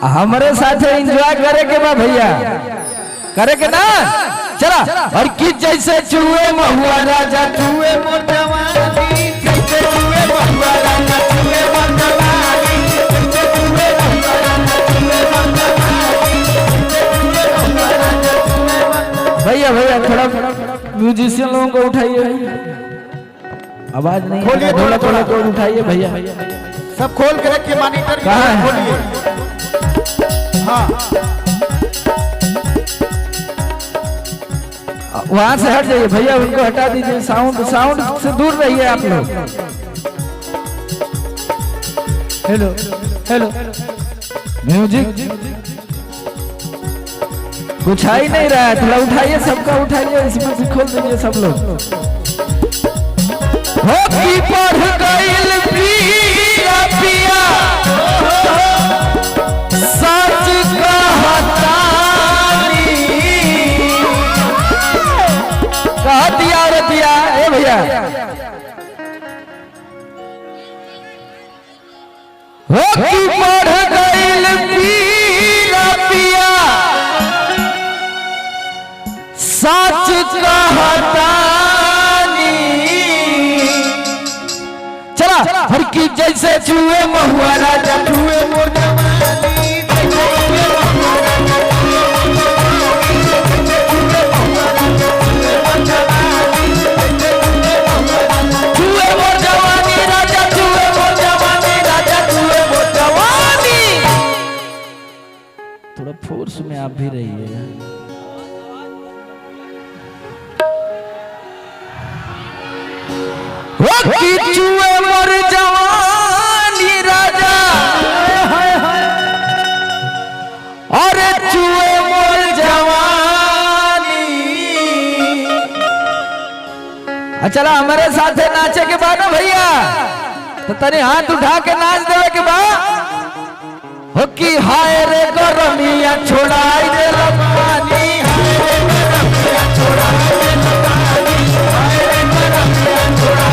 हमारे साथ एंजॉय करे के बा भैया, करे के ना चला। और कि जैसे चूहे महुआ राजा चूहे मोर जवानी, जैसे चूहे महुआ राजा चूहे मोर जवानी, जैसे चूहे महुआ राजा चूहे मोर जवानी। भैया भैया थोड़ा म्यूजिशियन लोगों को उठाइए, आवाज नहीं खोलिए, थोड़ा थोड़ा को उठाइए भैया, सब खोल के रखिए मॉनिटर कहाँ है? खोलिए। हाँ वहां से हट जाइए भैया, उनको हटा दीजिए, साउंड साउंड से दूर रहिए आप लोग। हेलो हेलो म्यूजिक कुछ आ ही नहीं रहा है, थोड़ा उठाइए, सबका उठाइए, इसमें से खोल दीजिए सब लोग। हो की पढ़ गइल पिया पिया सच कहतानी, कह दिया रे दिया ए भैया। हो की पढ़ गइल पिया पिया सच कहतानी, चला। हर की जैसे चूहे महुआ राजा चूहे मोर जवानी, जैसे चूहे महुआ राजा चूहे मोर जवानी, जैसे चूहे महुआ राजा चूहे मोर जवानी, जैसे चूहे महुआ राजा चूहे मोर जवानी, राजा चूहे मोर जवानी, राजा चूहे मोर जवानी। थोड़ा फोर्स में आप भी रहिए। की चूहे मोर जवानी राजा, अरे चूहे मोर जवानी। चला हमारे साथ नाचे के बाद भैया तो तनी हाथ उठा के नाच देवे के बाद। हो कि हाय रे गरमिया छोड़ाई दे पानी, हाय रे गरमिया छोड़ाई दे पानी, हाय रे गरमिया छोड़ाई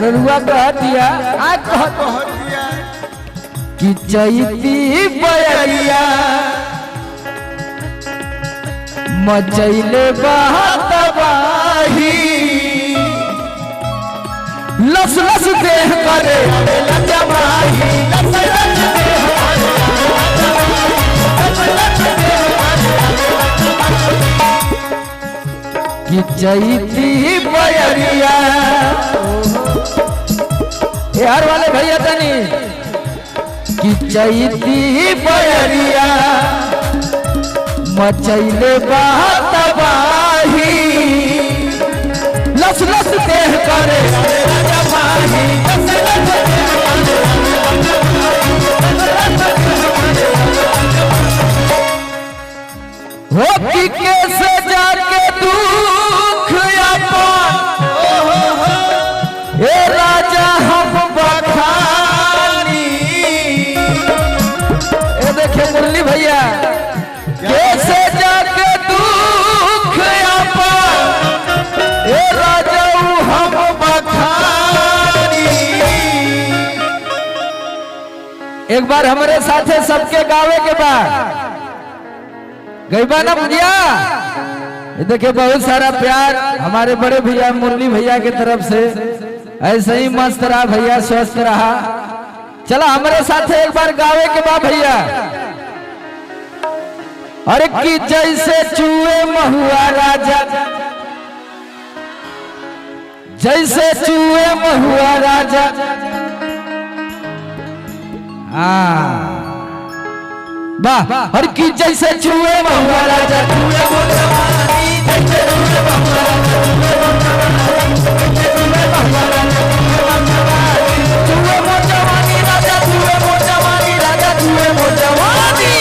रुआ कह दिया आज कह दिया कि चैती बयरिया मचैले बहातबाही, लस लस देह करे जमाही, लस लस देह कि चैती बयरिया। यार वाले भैया तनी कि चैती बयरिया मचैले बहातबाही, लस लस देह करे जमाही, हो कि कैसे जाके दुख अपन ए राजा हम बखानी। ए देखे मुरली भैया कैसे जाके दुख अपन ए राजा हम बखानी। एक बार हमारे साथे सबके गावे के बाद गईबा ना भैया। देखिए बहुत सारा प्यार हमारे बड़े भैया मुरली भैया की तरफ से, ऐसे ही मस्त रहा भैया, स्वस्थ रहा। चला हमारे साथ एक बार गावे के बाद भैया। अरे कि जैसे चूहे महुआ राजा, जैसे चूहे महुआ राजा वाह हर की जैसे छुए महुआ राजा छुए मोर जवानी जैसे छुए महुआ राजा छुए मोर जवानी राजा छुए मोर जवानी राजा छुए मोर जवानी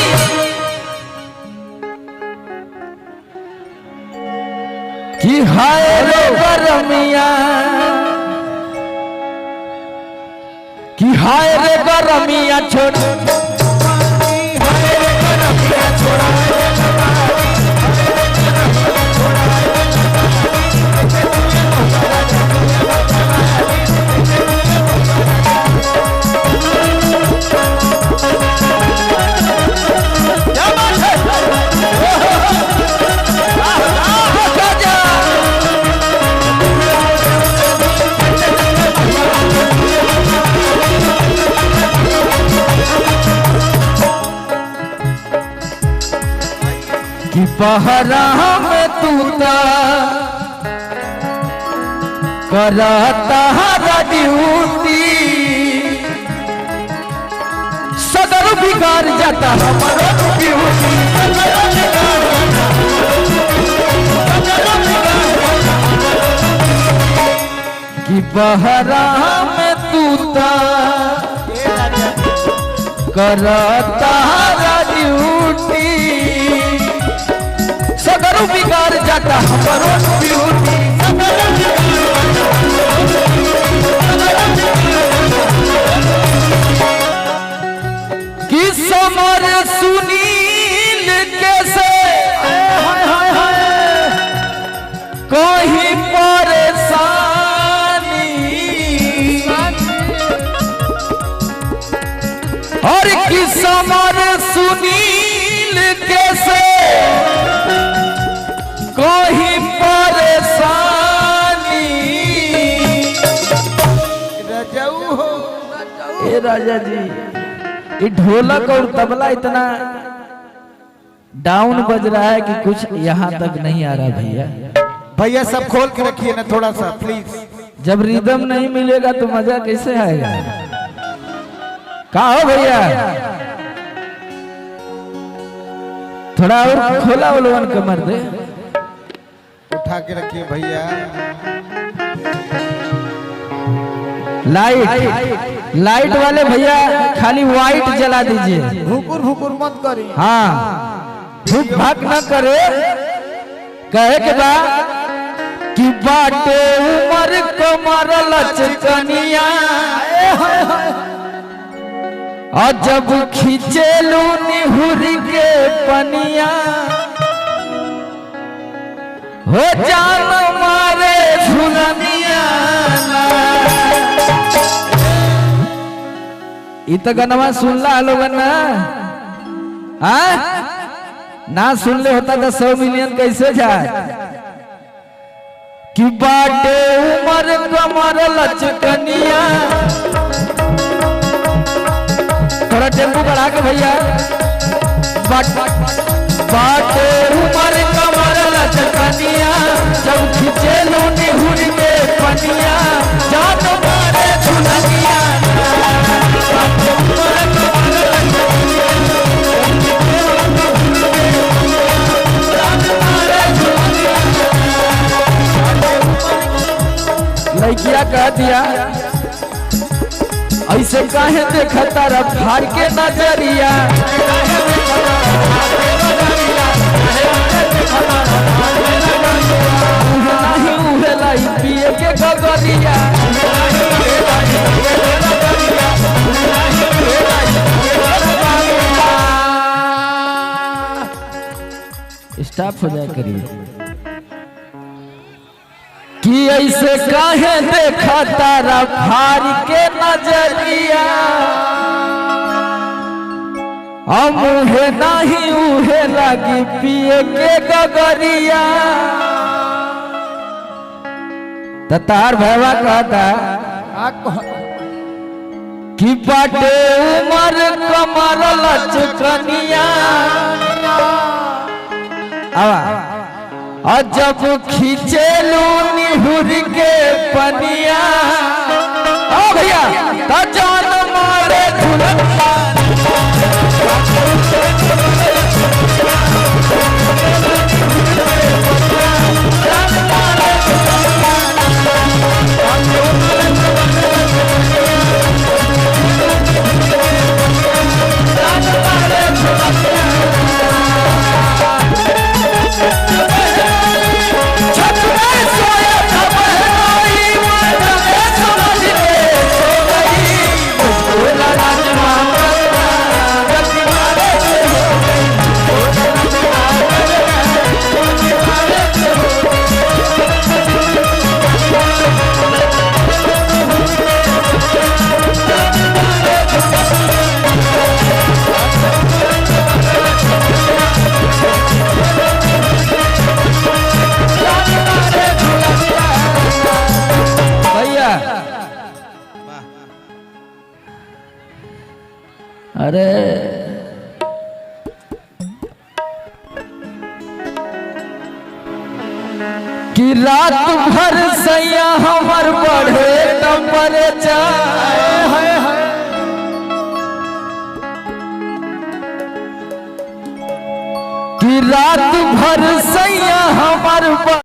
कि हाय रे गरमिया कि हाय रे गरमिया छोड़ कि पहरा में तूता करता हरा ड्यूटी सदर बिगाड़ जाता हमारा ड्यूटी कि पहरा में तूता करता हरा ड्यूटी सदर बिगाड़ जाता हमारो ब्यूटी कि समर सुनील कैसे कहीं परेशानी और कि समर सुनील कैसे कोई परेशानी ए राजा जी ये ढोलक और तबला इतना डाउन बज रहा है कि कुछ यहाँ तक नहीं आ रहा भैया भैया सब खोल के रखिए ना थोड़ा सा प्लीज। जब रिदम नहीं मिलेगा तो मजा कैसे आएगा कहा हो भैया थोड़ा और खोला उलवन कमर दे उठा के रखिए भैया। लाइट वाले भैया खाली वाइट जला दीजिए भुकुर भुकुर मत करिए। हाँ भूख भाग न करे कहे के बाद कि बाटे उमर कमर लचकनिया और जब खींचेलू निहुरी के पनिया हो जान मारे झुलनिया इत गनवा सुनला लोगन ना ना सुन ले होता तो 100 मिलियन कैसे जाए कि बाटे उमर कमर लचकनिया थोड़ा टेम्पो बढ़ा के भैया बाटे उमर कमर लचकनिया जब खींचे लो निहुर के पनिया जान मारे झुलनिया लड़किया कह दिया ऐसे काहे देखता रब फाड़ के नजरिया नहीं उहेला पिए के गगरिया स्टॉप हो जाए करिए कि ऐसे काहे देखा तारा फाड़ के नजरिया हम उहे नहीं उहे लगी पिए के गगरिया तार भैया कहता कि बाटे उमर कमर लचकनिया और जब खींचेलू निहुर के पनिया ओ भैया तो जान मारे झुलनिया अरे कि रात भर सैया हमर बढ़े नंबर जाए कि रात भर सैया हमर